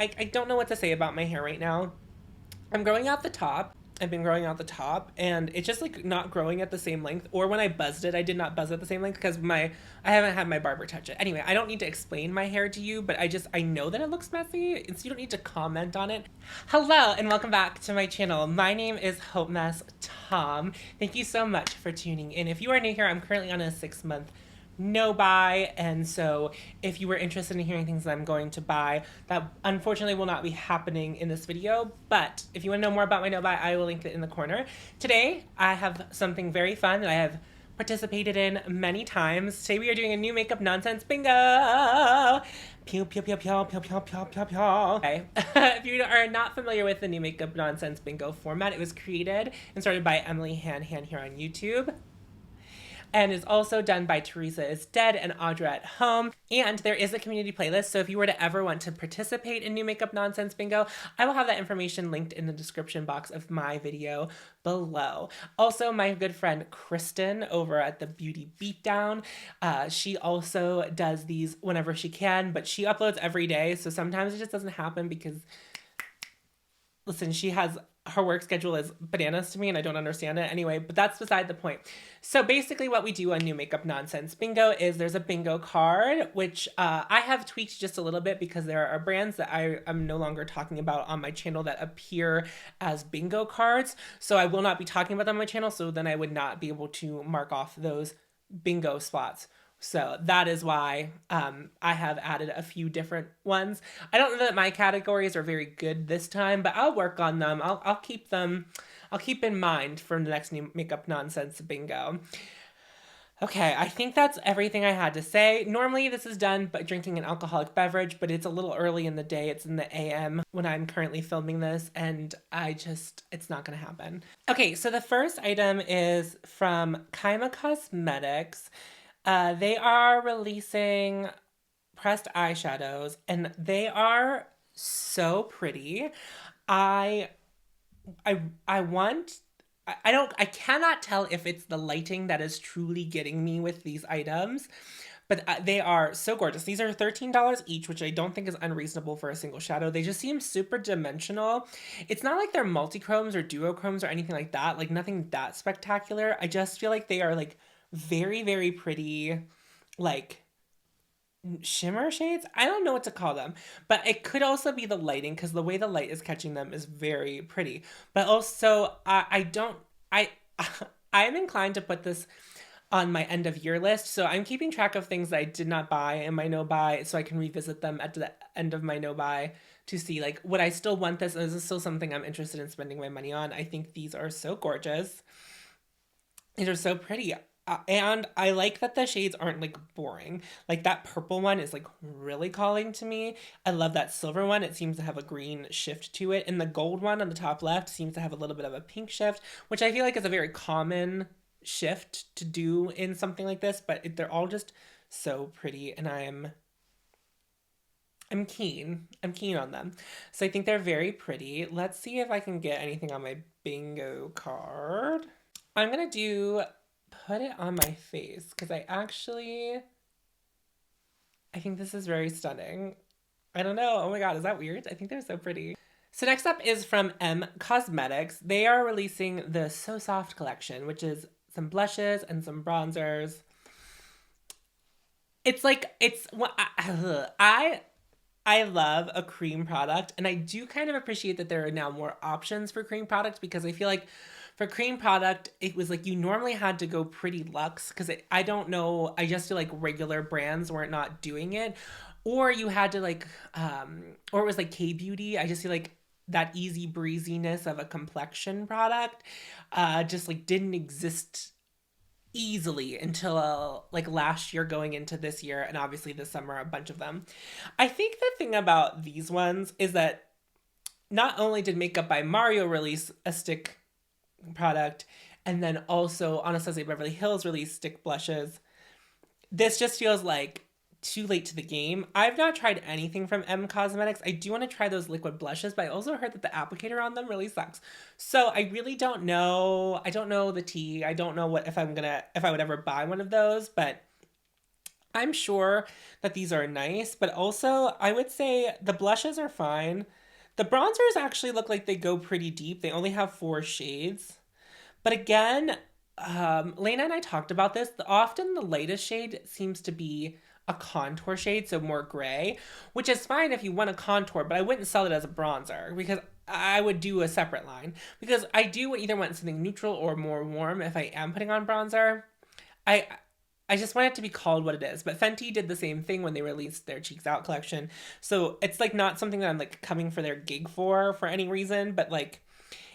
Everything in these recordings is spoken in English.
I don't know what to say about my hair right now. I'm growing out the top. I've been growing out the top and it's just like not growing at the same length. Or when I buzzed it, I did not buzz at the same length because I haven't had my barber touch it. Anyway, I don't need to explain my hair to you, but I know that it looks messy, and so you don't need to comment on it. Hello and welcome back to my channel. My name is hautemesstom. Thank you so much for tuning in. If you are new here, I'm currently on a 6-month no buy, and so if you were interested in hearing things that I'm going to buy, that unfortunately will not be happening in this video, but if you want to know more about my no buy, I will link it in the corner. Today I have something very fun that I have participated in many times. Today we are doing a new makeup nonsense bingo. Pew pew pew pew pew pew pew pew pew. Okay. If you are not familiar with the new makeup nonsense bingo format, it was created and started by Emily Han here on YouTube, and is also done by Teresa is Dead and Audra at Home. And there is a community playlist, so if you were to ever want to participate in New Makeup Nonsense Bingo, I will have that information linked in the description box of my video below. Also, my good friend Kristen over at the Beauty Beatdown, she also does these whenever she can, but she uploads every day, so sometimes it just doesn't happen because, listen, her work schedule is bananas to me and I don't understand it anyway, but that's beside the point. So basically what we do on New Makeup Nonsense Bingo is there's a bingo card, which I have tweaked just a little bit because there are brands that I am no longer talking about on my channel that appear as bingo cards. So I will not be talking about them on my channel, so then I would not be able to mark off those bingo spots. So that is why I have added a few different ones. I don't know that my categories are very good this time, but I'll work on them. I'll keep them. I'll keep in mind for the next New Makeup Nonsense Bingo. Okay, I think that's everything I had to say. Normally this is done by drinking an alcoholic beverage, but it's a little early in the day. It's in the AM when I'm currently filming this, and it's not gonna happen. Okay, so the first item is from Kyma Cosmetics. They are releasing pressed eyeshadows and they are so pretty. I cannot tell if it's the lighting that is truly getting me with these items, but they are so gorgeous. These are $13 each, which I don't think is unreasonable for a single shadow. They just seem super dimensional. It's not like they're multi-chromes or duochromes or anything like that, like nothing that spectacular. I just feel like they are like very, very pretty, like shimmer shades. I don't know what to call them, but it could also be the lighting because the way the light is catching them is very pretty. But also, I'm inclined to put this on my end of year list. So I'm keeping track of things that I did not buy in my no buy so I can revisit them at the end of my no buy to see like, would I still want this? Is this still something I'm interested in spending my money on? I think these are so gorgeous. These are so pretty. And I like that the shades aren't like boring. Like that purple one is like really calling to me. I love that silver one. It seems to have a green shift to it. And the gold one on the top left seems to have a little bit of a pink shift, which I feel like is a very common shift to do in something like this, but they're all just so pretty and I'm keen. I'm keen on them. So I think they're very pretty. Let's see if I can get anything on my bingo card. I'm going to put it on my face because I think this is very stunning. I don't know. Oh my god, is that weird? I think they're so pretty. So next up is from M Cosmetics. They are releasing the So Soft collection, which is some blushes and some bronzers. It's like, I love a cream product, and I do kind of appreciate that there are now more options for cream products because I feel like for cream product, it was like you normally had to go pretty luxe because I don't know, I just feel like regular brands weren't not doing it, or you had to like, or it was like K-beauty. I just feel like that easy breeziness of a complexion product just like didn't exist easily until like last year going into this year, and obviously this summer a bunch of them. I think the thing about these ones is that not only did Makeup by Mario release a stick product, and then also Anastasia Beverly Hills released stick blushes, this just feels like too late to the game. I've not tried anything from M Cosmetics. I do want to try those liquid blushes, but I also heard that the applicator on them really sucks. So I really don't know. I don't know the tea. I don't know if I would ever buy one of those, but I'm sure that these are nice, but also I would say the blushes are fine. The bronzers actually look like they go pretty deep. They only have 4 shades. But again, Lena and I talked about this. Often the lightest shade seems to be a contour shade, so more gray, which is fine if you want a contour, but I wouldn't sell it as a bronzer because I would do a separate line. Because I do either want something neutral or more warm if I am putting on bronzer. I I just want it to be called what it is. But Fenty did the same thing when they released their Cheeks Out collection. So it's like not something that I'm like coming for their gig for any reason, but like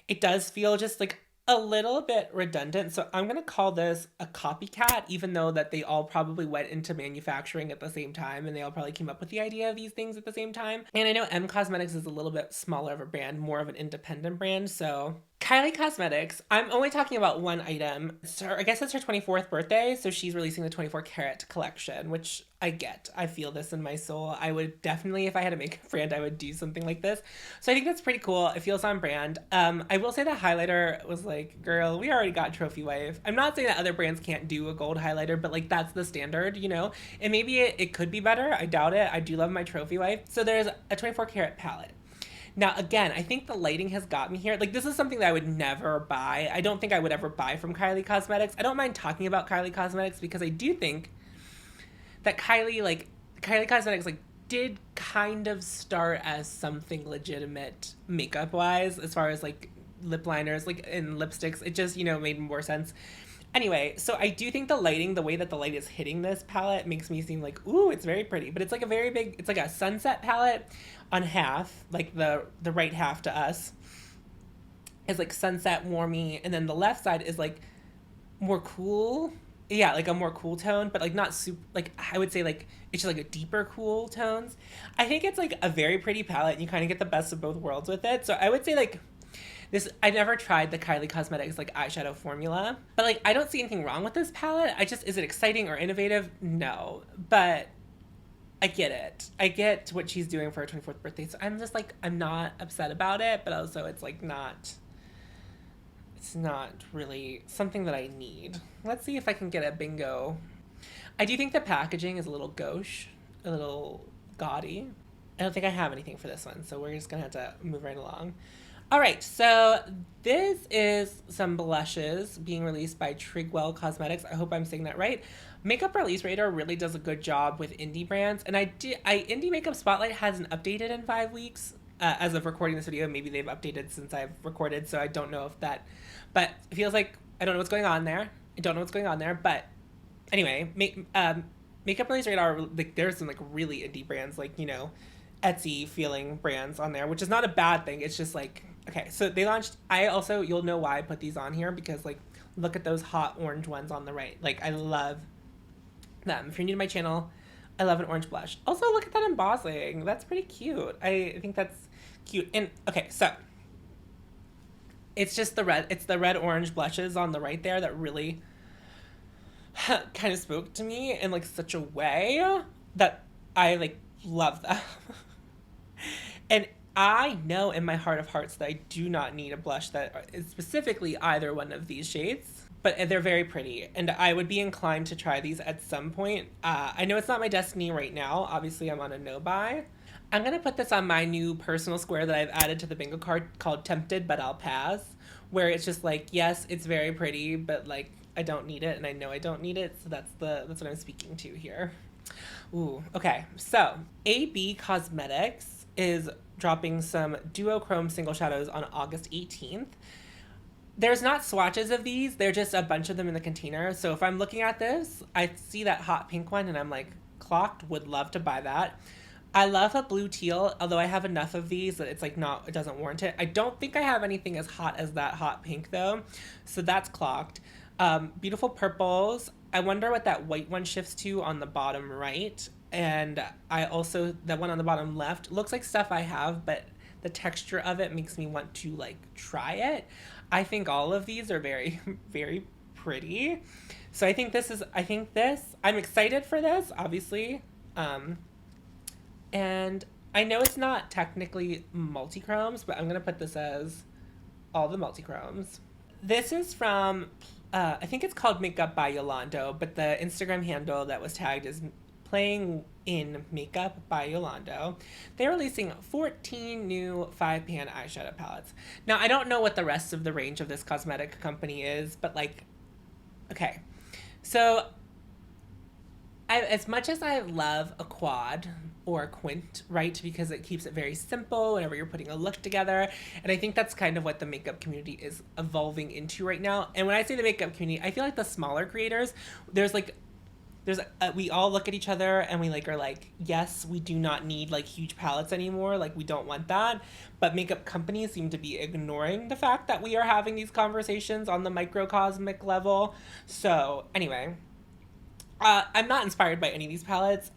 it does feel just like a little bit redundant. So I'm going to call this a copycat, even though that they all probably went into manufacturing at the same time and they all probably came up with the idea of these things at the same time. And I know M Cosmetics is a little bit smaller of a brand, more of an independent brand. So Kylie Cosmetics, I'm only talking about one item. I guess it's her 24th birthday, so she's releasing the 24 karat collection, which I get. I feel this in my soul. I would definitely, if I had a makeup brand, I would do something like this. So I think that's pretty cool. It feels on brand. I will say the highlighter was like, girl, we already got Trophy Wife. I'm not saying that other brands can't do a gold highlighter, but like that's the standard, you know? And maybe it could be better. I doubt it. I do love my Trophy Wife. So there's a 24 karat palette. Now, again, I think the lighting has got me here. Like, this is something that I would never buy. I don't think I would ever buy from Kylie Cosmetics. I don't mind talking about Kylie Cosmetics because I do think that Kylie Cosmetics, like, did kind of start as something legitimate makeup-wise as far as, like, lip liners, like, and lipsticks. It just, you know, made more sense. Anyway, so I do think the lighting, the way that the light is hitting this palette makes me seem like, ooh, it's very pretty. But it's like a very big, it's like a sunset palette on half, like the right half to us is like sunset warmy, and then the left side is like more cool. Yeah, like a more cool tone, but like not super, like I would say like it's just like a deeper cool tones. I think it's like a very pretty palette and you kind of get the best of both worlds with it. So I would say like this, I never tried the Kylie Cosmetics like eyeshadow formula, but like I don't see anything wrong with this palette. I just, is it exciting or innovative? No, but I get it. I get what she's doing for her 24th birthday. So I'm just like, I'm not upset about it, but also it's like not, it's not really something that I need. Let's see if I can get a bingo. I do think the packaging is a little gauche, a little gaudy. I don't think I have anything for this one, so we're just gonna have to move right along. All right, so this is some blushes being released by Trigwell Cosmetics. I hope I'm saying that right. Makeup Release Radar really does a good job with indie brands, and Indie Makeup Spotlight hasn't updated in 5 weeks. As of recording this video, maybe they've updated since I've recorded, so I don't know if that, but it feels like I don't know what's going on there. I don't know what's going on there, but anyway, Makeup Release Radar, like there's some like really indie brands, like, you know, Etsy feeling brands on there, which is not a bad thing. It's just like, okay, so they launched, I also, you'll know why I put these on here, because like, look at those hot orange ones on the right. Like, I love them. If you're new to my channel, I love an orange blush. Also, look at that embossing. That's pretty cute. I think that's cute. And okay, so it's just it's the red orange blushes on the right there that really kind of spoke to me in like such a way that I like love them. And I know in my heart of hearts that I do not need a blush that is specifically either one of these shades, but they're very pretty, and I would be inclined to try these at some point. I know it's not my destiny right now. Obviously, I'm on a no-buy. I'm going to put this on my new personal square that I've added to the bingo card called Tempted, but I'll pass, where it's just like, yes, it's very pretty, but like, I don't need it, and I know I don't need it, so that's what I'm speaking to here. Ooh, okay. So, AB Cosmetics is dropping some duochrome single shadows on August 18th. There's not swatches of these, they're just a bunch of them in the container. So if I'm looking at this, I see that hot pink one and I'm like, clocked, would love to buy that. I love a blue teal, although I have enough of these that it's like not, it doesn't warrant it. I don't think I have anything as hot as that hot pink though, so that's clocked. Beautiful purples. I wonder what that white one shifts to on the bottom right. And I also, that one on the bottom left looks like stuff I have, but the texture of it makes me want to like try it. I think all of these are very, very pretty. So I think I'm excited for this, obviously. And I know it's not technically multi-chromes, but I'm going to put this as all the multi-chromes. This is from, I think it's called Makeup by Yolando, but the Instagram handle that was tagged is playing in Makeup by Yolando. They're releasing 14 new 5-pan eyeshadow palettes. Now, I don't know what the rest of the range of this cosmetic company is, but like, okay. So, as much as I love a quad or a quint, right, because it keeps it very simple whenever you're putting a look together, and I think that's kind of what the makeup community is evolving into right now. And when I say the makeup community, I feel like the smaller creators, we all look at each other and we like are like, yes, we do not need like huge palettes anymore, like we don't want that, but makeup companies seem to be ignoring the fact that we are having these conversations on the microcosmic level. So anyway, I'm not inspired by any of these palettes.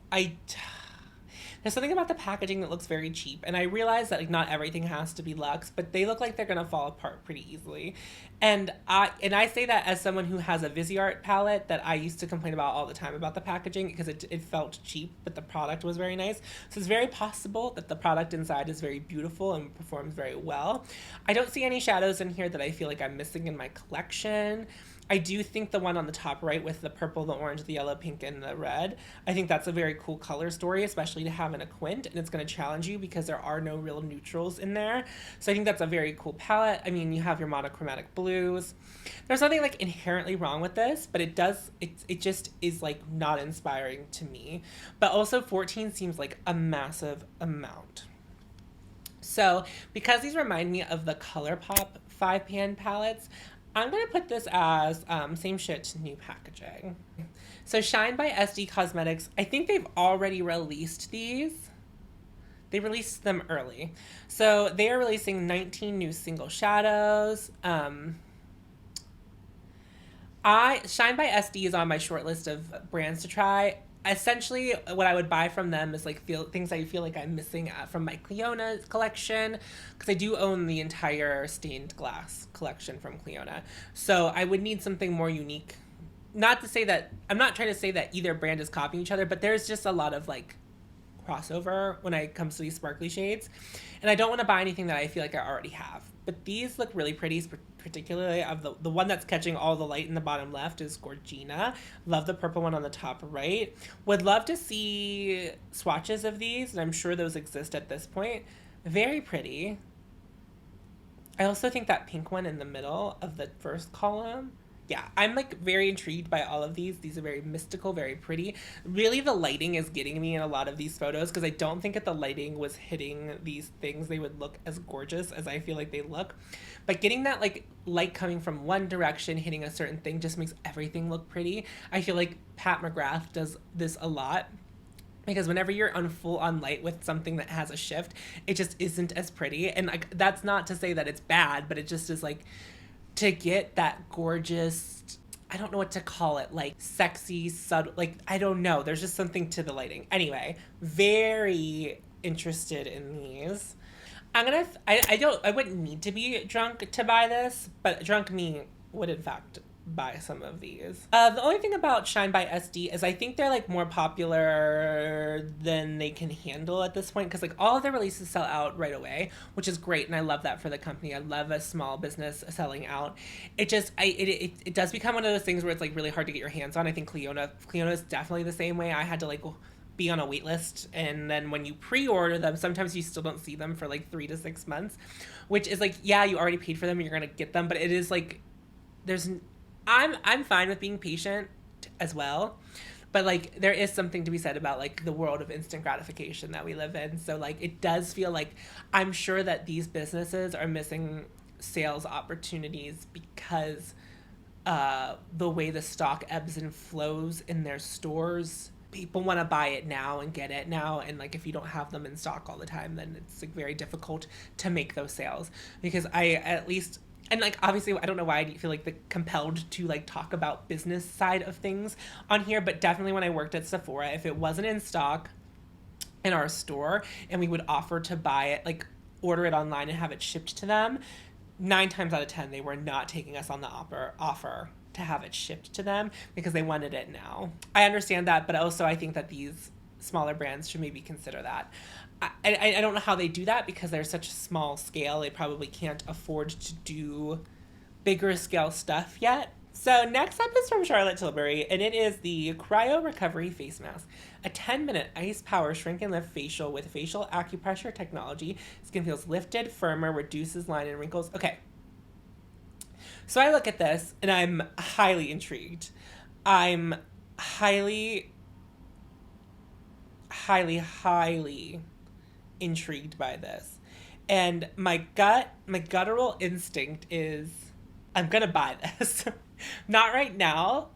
There's something about the packaging that looks very cheap, and I realize that like not everything has to be luxe, but they look like they're gonna fall apart pretty easily. And I say that as someone who has a Viseart palette that I used to complain about all the time about the packaging because it felt cheap, but the product was very nice. So it's very possible that the product inside is very beautiful and performs very well. I don't see any shadows in here that I feel like I'm missing in my collection. I do think the one on the top right with the purple, the orange, the yellow, pink, and the red, I think that's a very cool color story, especially to have in a quint, and it's going to challenge you because there are no real neutrals in there. So I think that's a very cool palette. I mean, you have your monochromatic blues. There's nothing like inherently wrong with this, but it just is like not inspiring to me. But also 14 seems like a massive amount. So because these remind me of the ColourPop 5-pan palettes, I'm going to put this as same shit, new packaging. So shinebysd Cosmetics, I think they've already released these. They released them early. So they are releasing 19 new single shadows. shinebysd is on my short list of brands to try. Essentially, what I would buy from them is like things I feel like I'm missing from my Cleona collection, because I do own the entire stained glass collection from Cleona. So I would need something more unique. Not to say that, I'm not trying to say that either brand is copying each other, but there's just a lot of like crossover when it comes to these sparkly shades. And I don't want to buy anything that I feel like I already have. But these look really pretty, particularly of the one that's catching all the light in the bottom left is Gorgina. Love the purple one on the top right. Would love to see swatches of these, and I'm sure those exist at this point. Very pretty. I also think that pink one in the middle of the first column, yeah, I'm like very intrigued by all of these. These are very mystical, very pretty. Really, the lighting is getting me in a lot of these photos because I don't think if the lighting was hitting these things, they would look as gorgeous as I feel like they look. But getting that like light coming from one direction, hitting a certain thing just makes everything look pretty. I feel like Pat McGrath does this a lot. Because whenever you're on full on light with something that has a shift, it just isn't as pretty. And like that's not to say that it's bad, but it just is like, to get that gorgeous, I don't know what to call it, like sexy, subtle, like, I don't know. There's just something to the lighting. Anyway, very interested in these. I wouldn't need to be drunk to buy this, but drunk me would in fact buy some of these. The only thing about shinebysd is I think they're like more popular than they can handle at this point, because like all of their releases sell out right away, which is great, and I love that for the company. I love a small business selling out. It just it does become one of those things where it's like really hard to get your hands on. I think Cleona is definitely the same way. I had to like be on a wait list, and then when you pre-order them, sometimes you still don't see them for like 3 to 6 months, which is like, yeah, you already paid for them and you're gonna get them, but it is like I'm fine with being patient as well, but like there is something to be said about like the world of instant gratification that we live in. So like it does feel like I'm sure that these businesses are missing sales opportunities because the way the stock ebbs and flows in their stores. People want to buy it now and get it now, and like if you don't have them in stock all the time, then it's like very difficult to make those sales. Because and like obviously I don't know why I feel like compelled to like talk about business side of things on here, but definitely when I worked at Sephora, if it wasn't in stock in our store and we would offer to buy it, like order it online and have it shipped to them, 9 times out of 10 they were not taking us on the offer to have it shipped to them because they wanted it now. I understand that, but also I think that these smaller brands should maybe consider that. I don't know how they do that because they're such a small scale. They probably can't afford to do bigger scale stuff yet. So next up is from Charlotte Tilbury, and it is the Cryo Recovery Face Mask. A 10-minute ice power shrink and lift facial with facial acupressure technology. Skin feels lifted, firmer, reduces line and wrinkles. Okay. So I look at this and I'm highly intrigued. I'm highly, highly intrigued by this. And my guttural instinct is I'm gonna buy this. Not right now.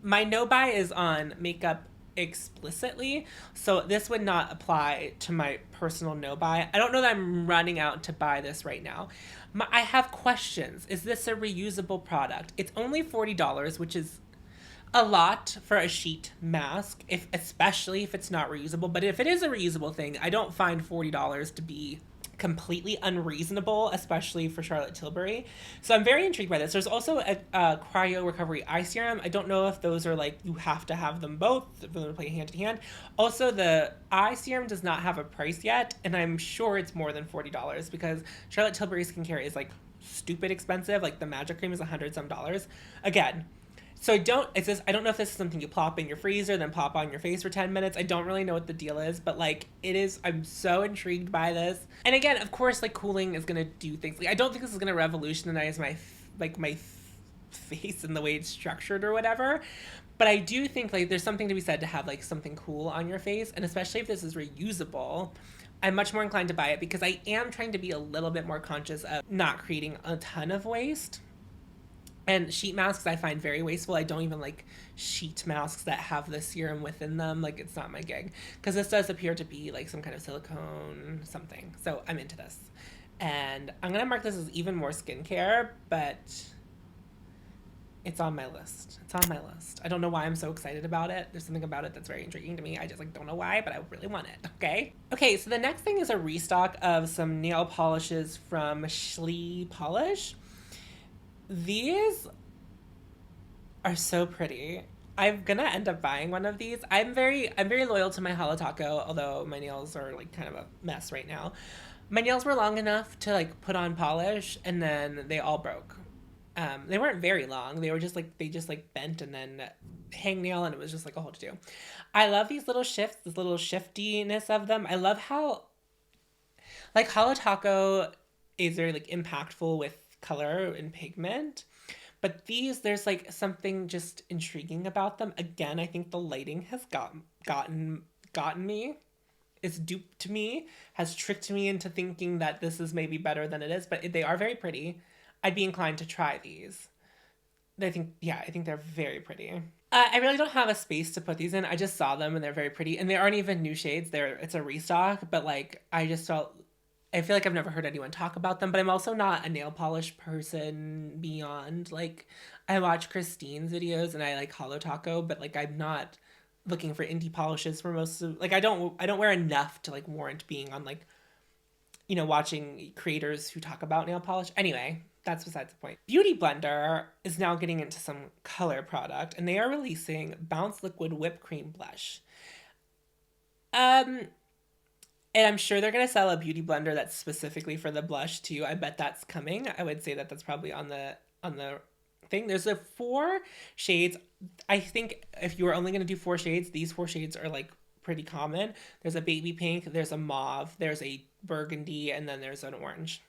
My no buy is on makeup explicitly, so this would not apply to my personal no buy. I don't know that I'm running out to buy this right now. I have questions. Is this a reusable product? It's only $40, which is a lot for a sheet mask, especially if it's not reusable. But if it is a reusable thing, I don't find $40 to be completely unreasonable, especially for Charlotte Tilbury. So I'm very intrigued by this. There's also a cryo recovery eye serum. I don't know if those are like, you have to have them both for them to play hand in hand. Also, the eye serum does not have a price yet, and I'm sure it's more than $40 because Charlotte Tilbury skincare is like stupid expensive. Like the magic cream is $100 some. Again, so I don't know if this is something you plop in your freezer, then pop on your face for 10 minutes. I don't really know what the deal is, but like it is, I'm so intrigued by this. And again, of course, like cooling is going to do things. Like I don't think this is going to revolutionize my face and the way it's structured or whatever. But I do think like there's something to be said to have like something cool on your face. And especially if this is reusable, I'm much more inclined to buy it because I am trying to be a little bit more conscious of not creating a ton of waste. And sheet masks I find very wasteful. I don't even like sheet masks that have the serum within them. Like, it's not my gig. Because this does appear to be like some kind of silicone something. So I'm into this. And I'm going to mark this as even more skincare, but it's on my list. It's on my list. I don't know why I'm so excited about it. There's something about it that's very intriguing to me. I just like don't know why, but I really want it. Okay, so the next thing is a restock of some nail polishes from Schlie Polish. These are so pretty. I'm gonna end up buying one of these. I'm very loyal to my Halataco, although my nails are like kind of a mess right now. My nails were long enough to like put on polish, and then they all broke. They weren't very long. They were just like bent and then hangnail, and it was just like a whole to do. I love these little shifts, this little shiftiness of them. I love how like Halataco is very like impactful with color and pigment, but these, there's like something just intriguing about them. Again, I think the lighting has gotten me. It's duped me, has tricked me into thinking that this is maybe better than it is, but they are very pretty. I'd be inclined to try these. I think they're very pretty. I really don't have a space to put these in. I just saw them and they're very pretty, and they aren't even new shades. It's a restock, but like I feel like I've never heard anyone talk about them, but I'm also not a nail polish person beyond, like, I watch Christine's videos and I like Halataco, but like I'm not looking for indie polishes for most of, like I don't wear enough to like warrant being on like, you know, watching creators who talk about nail polish. Anyway, that's besides the point. Beauty Blender is now getting into some color product, and they are releasing Bounce Liquid Whipped Cream Blush. And I'm sure they're going to sell a beauty blender that's specifically for the blush too. I bet that's coming. I would say that that's probably on the thing. There's 4 shades. I think if you were only going to do 4 shades, these 4 shades are like pretty common. There's a baby pink, there's a mauve, there's a burgundy, and then there's an orange.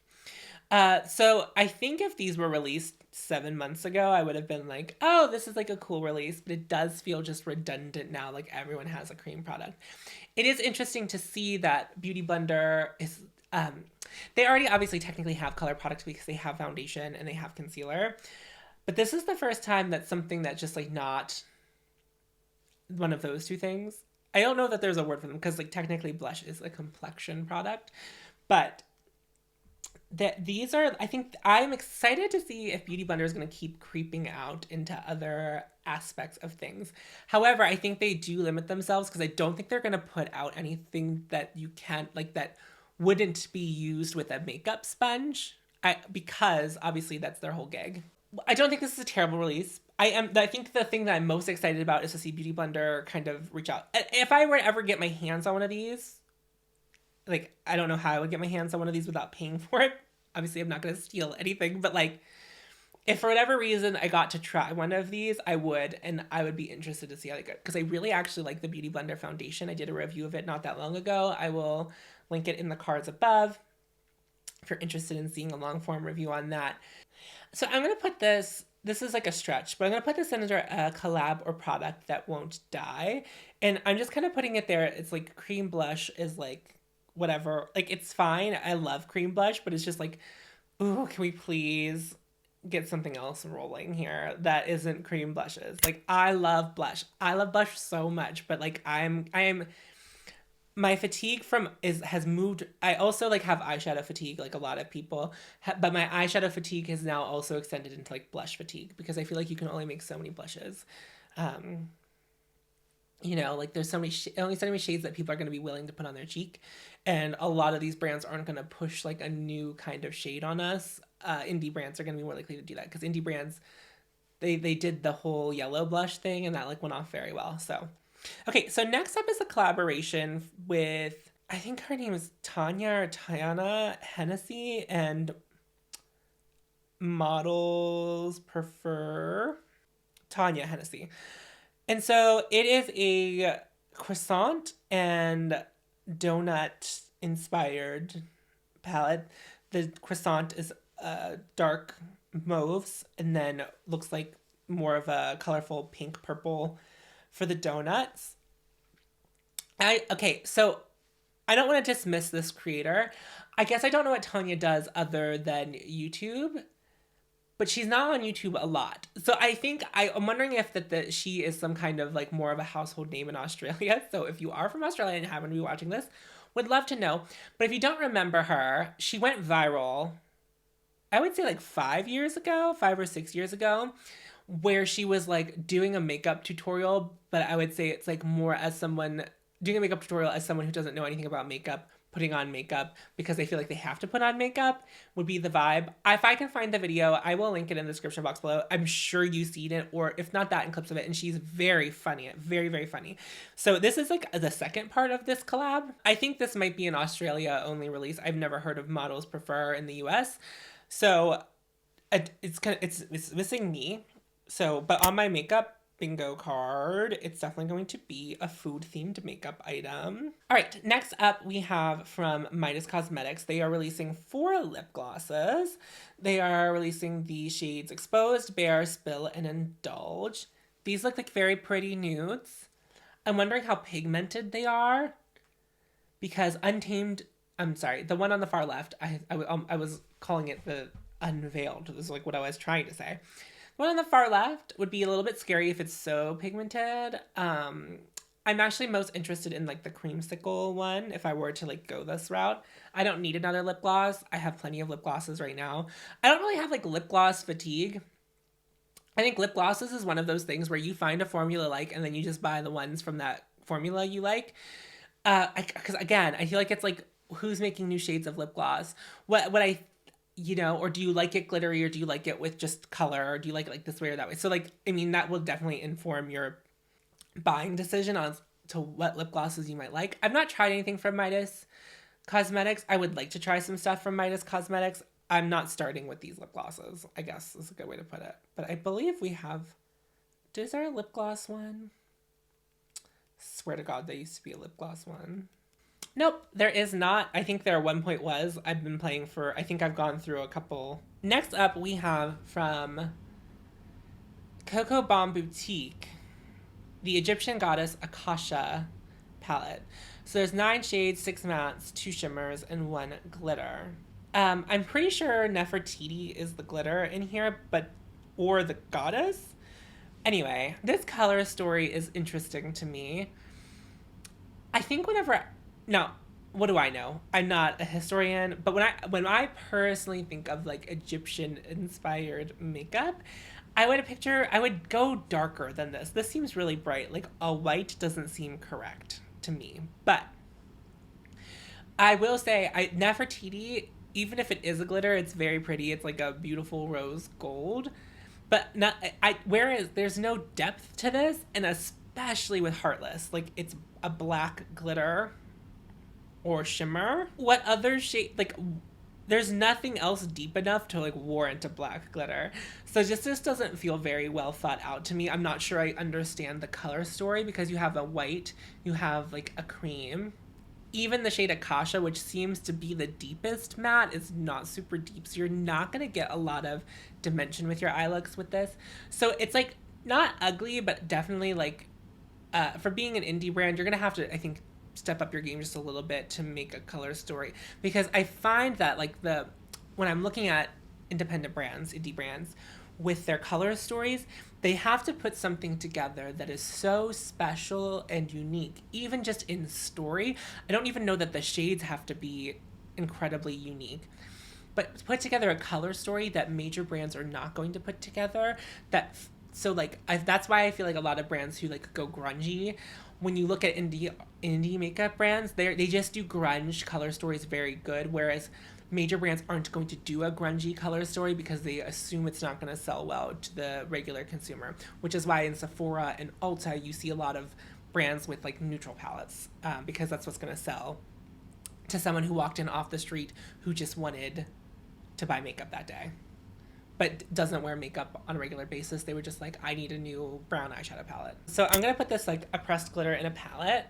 So I think if these were released 7 months ago, I would have been like, oh, this is like a cool release, but it does feel just redundant now. Like everyone has a cream product. It is interesting to see that Beauty Blender is, they already obviously technically have color products because they have foundation and they have concealer, but this is the first time that something that's just like not one of those two things. I don't know that there's a word for them because like technically blush is a complexion product, but that these are, I think I'm excited to see if Beauty Blender is going to keep creeping out into other aspects of things. However, I think they do limit themselves because I don't think they're going to put out anything that you can't, like, that wouldn't be used with a makeup sponge, because obviously that's their whole gig. I don't think this is a terrible release. I think the thing that I'm most excited about is to see Beauty Blender kind of reach out. If I were to ever get my hands on one of these, like, I don't know how I would get my hands on one of these without paying for it. Obviously, I'm not going to steal anything, but like, if for whatever reason I got to try one of these, I would, and I would be interested to see how they go, because I really actually like the Beauty Blender foundation. I did a review of it not that long ago. I will link it in the cards above if you're interested in seeing a long form review on that. So I'm going to put this is like a stretch, but I'm going to put this under a collab or product that won't die. And I'm just kind of putting it there. It's like cream blush is like whatever. Like, it's fine. I love cream blush, but it's just like, ooh, can we please get something else rolling here that isn't cream blushes? Like, I love blush. I love blush so much, but like I am my fatigue has moved. I also like have eyeshadow fatigue, like a lot of people, but my eyeshadow fatigue has now also extended into like blush fatigue, because I feel like you can only make so many blushes. You know, like there's only so many shades that people are going to be willing to put on their cheek, and a lot of these brands aren't going to push like a new kind of shade on us. Indie brands are going to be more likely to do that, because indie brands, they did the whole yellow blush thing, and that like went off very well. So okay, so next up is a collaboration with, I think her name is Tanya or Tiana Hennessy, and models prefer Tanya Hennessy. And so it is a croissant and donut inspired palette. The croissant is dark mauves, and then looks like more of a colorful pink purple for the donuts. Okay, so I don't want to dismiss this creator. I guess I don't know what Tanya does other than YouTube, but she's not on YouTube a lot. So I think I'm wondering if she is some kind of like more of a household name in Australia. So if you are from Australia and happen to be watching this, would love to know. But if you don't remember her, she went viral, I would say like 5 or 6 years ago, where she was like doing a makeup tutorial, but I would say it's like more as someone doing a makeup tutorial as someone who doesn't know anything about makeup, putting on makeup because they feel like they have to put on makeup would be the vibe. If I can find the video, I will link it in the description box below. I'm sure you've seen it, or if not that, in clips of it. And she's very funny, very, very funny. So this is like the second part of this collab. I think this might be an Australia only release. I've never heard of Models Prefer in the US. So it's missing me. So, but on my makeup bingo card, it's definitely going to be a food themed makeup item. All right, next up we have from Midas Cosmetics. They are releasing 4 lip glosses. They are releasing the shades Exposed, Bare, Spill, and Indulge. These look like very pretty nudes. I'm wondering how pigmented they are, because the one on the far left, I was calling it the Unveiled. This is like what I was trying to say. One on the far left would be a little bit scary if it's so pigmented. I'm actually most interested in like the creamsicle one if I were to like go this route. I don't need another lip gloss. I have plenty of lip glosses right now. I don't really have like lip gloss fatigue. I think lip glosses is one of those things where you find a formula and then you just buy the ones from that formula you like. Because again, I feel like it's like, who's making new shades of lip gloss? Or do you like it glittery, or do you like it with just color, or do you like it like this way or that way? So like, I mean, that will definitely inform your buying decision on to what lip glosses you might like. I've not tried anything from Midas Cosmetics. I would like to try some stuff from Midas Cosmetics. I'm not starting with these lip glosses, I guess is a good way to put it. But I believe we have, is there a lip gloss one? Swear to God, there used to be a lip gloss one. Nope, there is not. I think there at one point was. I've been playing I think I've gone through a couple. Next up, we have from Cocobomb Boutique, the Egyptian Goddess Akasha palette. So there's 9 shades, 6 mattes, 2 shimmers, and 1 glitter. I'm pretty sure Nefertiti is the glitter in here, or the goddess. Anyway, this color story is interesting to me. I think now, what do I know? I'm not a historian, but when I personally think of like Egyptian inspired makeup, I would go darker than this. This seems really bright. Like a white doesn't seem correct to me. But I will say, Nefertiti, even if it is a glitter, it's very pretty. It's like a beautiful rose gold. But whereas there's no depth to this, and especially with Heartless, like it's a black glitter or shimmer. What other shade, like there's nothing else deep enough to like warrant a black glitter. So just this doesn't feel very well thought out to me. I'm not sure I understand the color story because you have a white, you have like a cream. Even the shade Akasha, which seems to be the deepest matte, is not super deep. So you're not going to get a lot of dimension with your eye looks with this. So it's like not ugly, but definitely like for being an indie brand, you're going to have to, I think, step up your game just a little bit to make a color story. Because I find that like when I'm looking at independent brands, indie brands, with their color stories, they have to put something together that is so special and unique, even just in story. I don't even know that the shades have to be incredibly unique, but put together a color story that major brands are not going to put together. That's why I feel like a lot of brands who like go grungy, when you look at indie makeup brands, they just do grunge color stories very good, whereas major brands aren't going to do a grungy color story because they assume it's not going to sell well to the regular consumer, which is why in Sephora and Ulta you see a lot of brands with like neutral palettes, because that's what's going to sell to someone who walked in off the street who just wanted to buy makeup that day but doesn't wear makeup on a regular basis. They were just like, I need a new brown eyeshadow palette. So I'm going to put this like a pressed glitter in a palette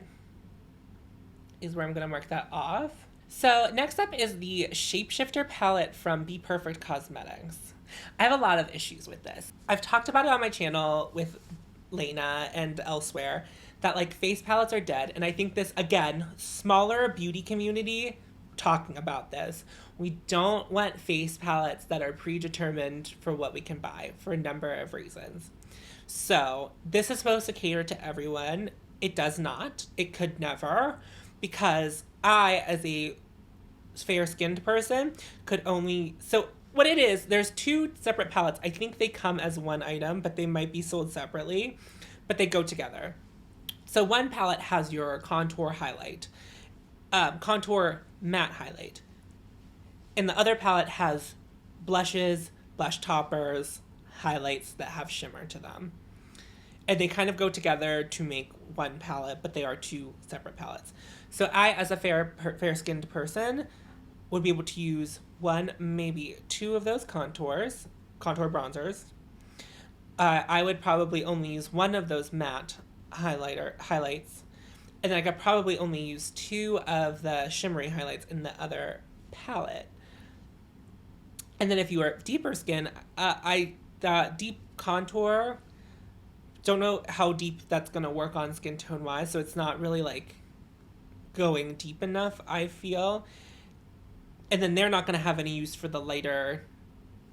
is where I'm going to mark that off. So next up is the Shapeshifter palette from Be Perfect Cosmetics. I have a lot of issues with this. I've talked about it on my channel with Lena and elsewhere that like face palettes are dead. And I think this, again, smaller beauty community talking about this. We don't want face palettes that are predetermined for what we can buy for a number of reasons. So this is supposed to cater to everyone. It does not. It could never. Because I, as a fair-skinned person, could only... So what it is, there's two separate palettes. I think they come as one item, but they might be sold separately. But they go together. So one palette has your contour highlight. Contour matte highlight. And the other palette has blushes, blush toppers, highlights that have shimmer to them. And they kind of go together to make one palette, but they are two separate palettes. So I, as a fair-skinned person, would be able to use one, maybe two of those contour bronzers. I would probably only use one of those matte highlights. And then I could probably only use two of the shimmery highlights in the other palette. And then if you are deeper skin, deep contour, don't know how deep that's going to work on skin tone wise, so it's not really like going deep enough, I feel. And then they're not going to have any use for the lighter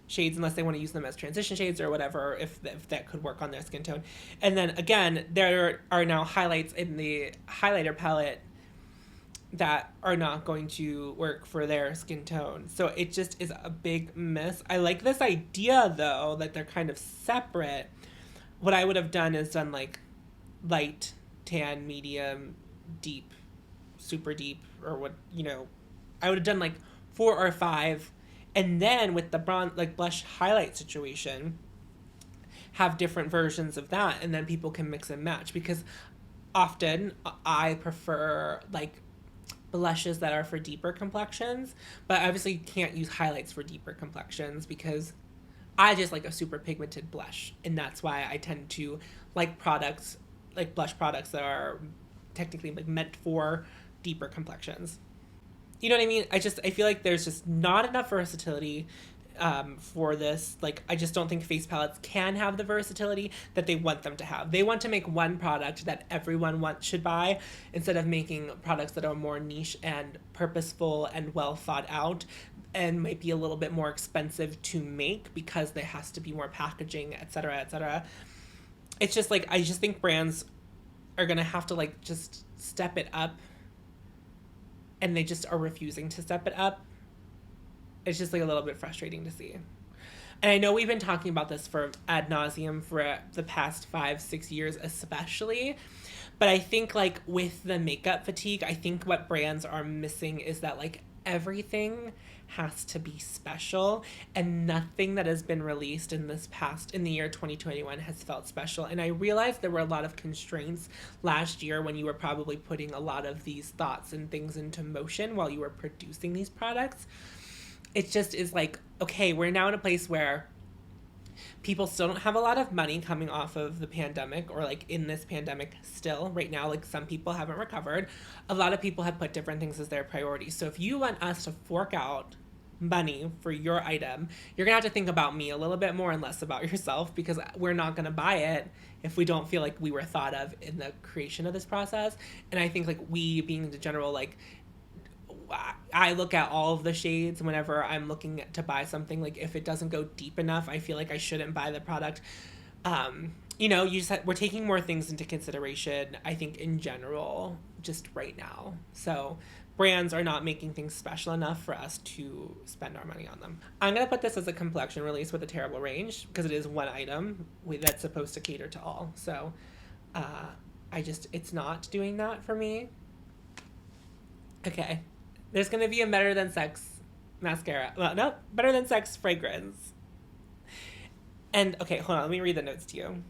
shades unless they want to use them as transition shades or whatever, if that could work on their skin tone. And then again, there are now highlights in the highlighter palette that are not going to work for their skin tone. So it just is a big miss. I like this idea though, that they're kind of separate. What I would have done is done like light, tan, medium, deep, super deep, or what, I would have done like 4 or 5. And then with the blush highlight situation, have different versions of that. And then people can mix and match, because often I prefer like blushes that are for deeper complexions, but obviously you can't use highlights for deeper complexions because I just like a super pigmented blush, and that's why I tend to like products, like blush products that are technically like meant for deeper complexions. You know what I mean? I feel like there's just not enough versatility for this. Like, I just don't think face palettes can have the versatility that they want them to have. They want to make one product that everyone should buy, instead of making products that are more niche and purposeful and well thought out, and might be a little bit more expensive to make because there has to be more packaging, etc., etc. It's just like, I just think brands are gonna have to like just step it up, and they just are refusing to step it up. It's just like a little bit frustrating to see. And I know we've been talking about this for ad nauseum for the past 5-6 years especially, but I think like with the makeup fatigue, I think what brands are missing is that like everything has to be special, and nothing that has been released in the year 2021 has felt special. And I realized there were a lot of constraints last year when you were probably putting a lot of these thoughts and things into motion while you were producing these products. it just is like, okay, we're now in a place where people still don't have a lot of money coming off of the pandemic, or like in this pandemic still right now. Like, some people haven't recovered. A lot of people have put different things as their priorities. So if you want us to fork out money for your item, you're gonna have to think about me a little bit more and less about yourself, because we're not gonna buy it if we don't feel like we were thought of in the creation of this process. And I think, like, we being the general, like, I look at all of the shades whenever I'm looking to buy something. Like, if it doesn't go deep enough, I feel like I shouldn't buy the product. You know, we're taking more things into consideration, I think, in general, just right now. So brands are not making things special enough for us to spend our money on them. I'm going to put this as a complexion release with a terrible range, because it is one item that's supposed to cater to all. So it's not doing that for me. Okay. There's going to be a Better Than Sex mascara. Well, no, Better Than Sex fragrance. And, okay, hold on. Let me read the notes to you.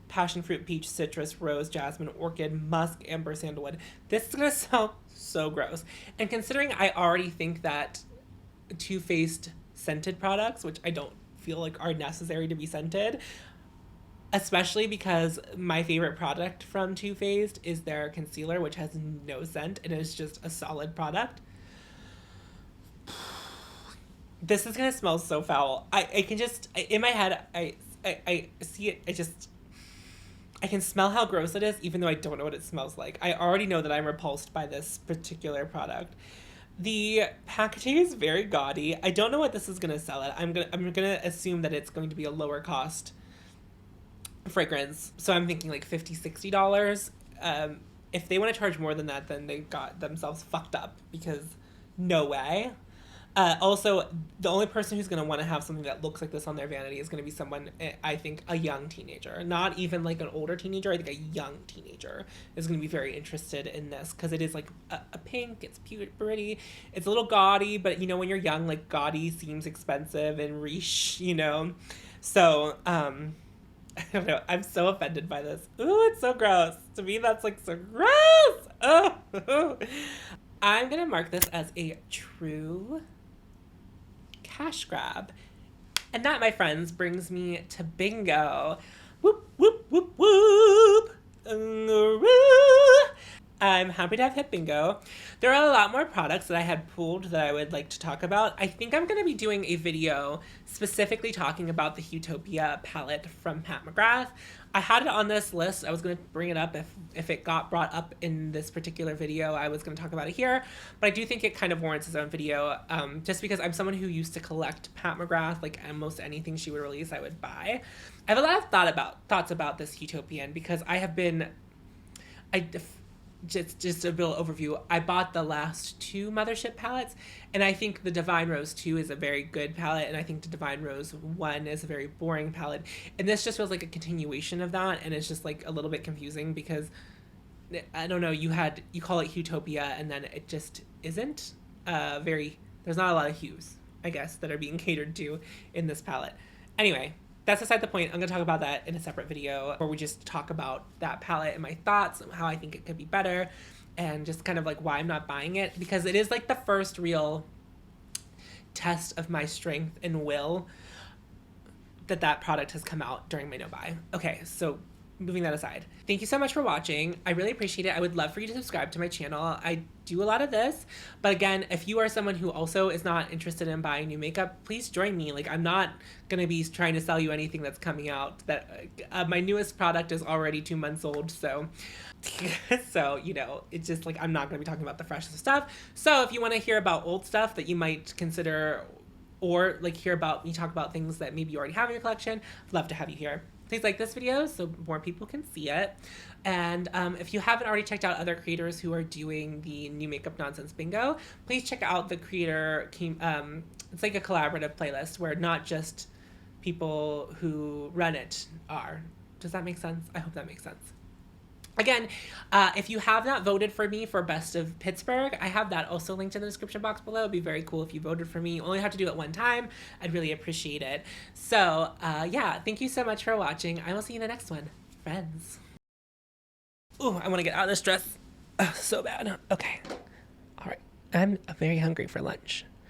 Passion fruit, peach, citrus, rose, jasmine, orchid, musk, amber, sandalwood. This is going to sound so gross. And considering I already think that Too Faced scented products, which I don't feel like are necessary to be scented, especially because my favorite product from Too Faced is their concealer, which has no scent and is just a solid product. This is gonna smell so foul. I can just, in my head, I see it. I can smell how gross it is, even though I don't know what it smells like. I already know that I'm repulsed by this particular product. The packaging is very gaudy. I don't know what this is gonna sell at. I'm gonna assume that it's going to be a lower cost fragrance. So I'm thinking like $50-$60. If they want to charge more than that, then they got themselves fucked up, because no way. Also, the only person who's going to want to have something that looks like this on their vanity is going to be someone, I think, a young teenager. Not even like an older teenager. I think a young teenager is going to be very interested in this, because it is like a pink. It's pretty. It's a little gaudy, but, you know, when you're young, like, gaudy seems expensive and riche, you know? So, I don't know. I'm so offended by this. Ooh, it's so gross. To me, that's like so gross. Oh. I'm going to mark this as a true cash grab. And that, my friends, brings me to bingo. Whoop, whoop, whoop, whoop. I'm happy to have hit bingo. There are a lot more products that I had pulled that I would like to talk about. I think I'm going to be doing a video specifically talking about the Utopia palette from Pat McGrath. I had it on this list. I was going to bring it up if it got brought up in this particular video. I was going to talk about it here, but I do think it kind of warrants its own video, just because I'm someone who used to collect Pat McGrath. Like, almost anything she would release, I would buy. I have a lot of thoughts about this Utopian, because just a little overview. I bought the last two Mothership palettes, and I think the Divine Rose 2 is a very good palette, and I think the Divine Rose 1 is a very boring palette. And this just feels like a continuation of that, and it's just like a little bit confusing, because I don't know, you call it Utopia, and then it just isn't there's not a lot of hues, I guess, that are being catered to in this palette. Anyway, that's aside the point. I'm going to talk about that in a separate video, where we just talk about that palette and my thoughts, how I think it could be better, and just kind of like why I'm not buying it, because it is like the first real test of my strength and will that product has come out during my no buy. Okay, so moving that aside, thank you so much for watching. I really appreciate it. I would love for you to subscribe to my channel. I do a lot of this, but again, if you are someone who also is not interested in buying new makeup, please join me. Like, I'm not gonna be trying to sell you anything that's coming out. That my newest product is already 2 months old, so you know, it's just like I'm not gonna be talking about the freshest stuff. So if you want to hear about old stuff that you might consider, or like hear about me talk about things that maybe you already have in your collection, I'd love to have you here. Please like this video so more people can see it. And if you haven't already checked out other creators who are doing the New Makeup Nonsense Bingo, please check out the creator, it's like a collaborative playlist where not just people who run it are. Does that make sense? I hope that makes sense. Again, if you have not voted for me for Best of Pittsburgh, I have that also linked in the description box below. It'd be very cool if you voted for me. You only have to do it one time. I'd really appreciate it. So, yeah, thank you so much for watching. I will see you in the next one, friends. Ooh, I want to get out of this dress so bad. Okay. All right. I'm very hungry for lunch.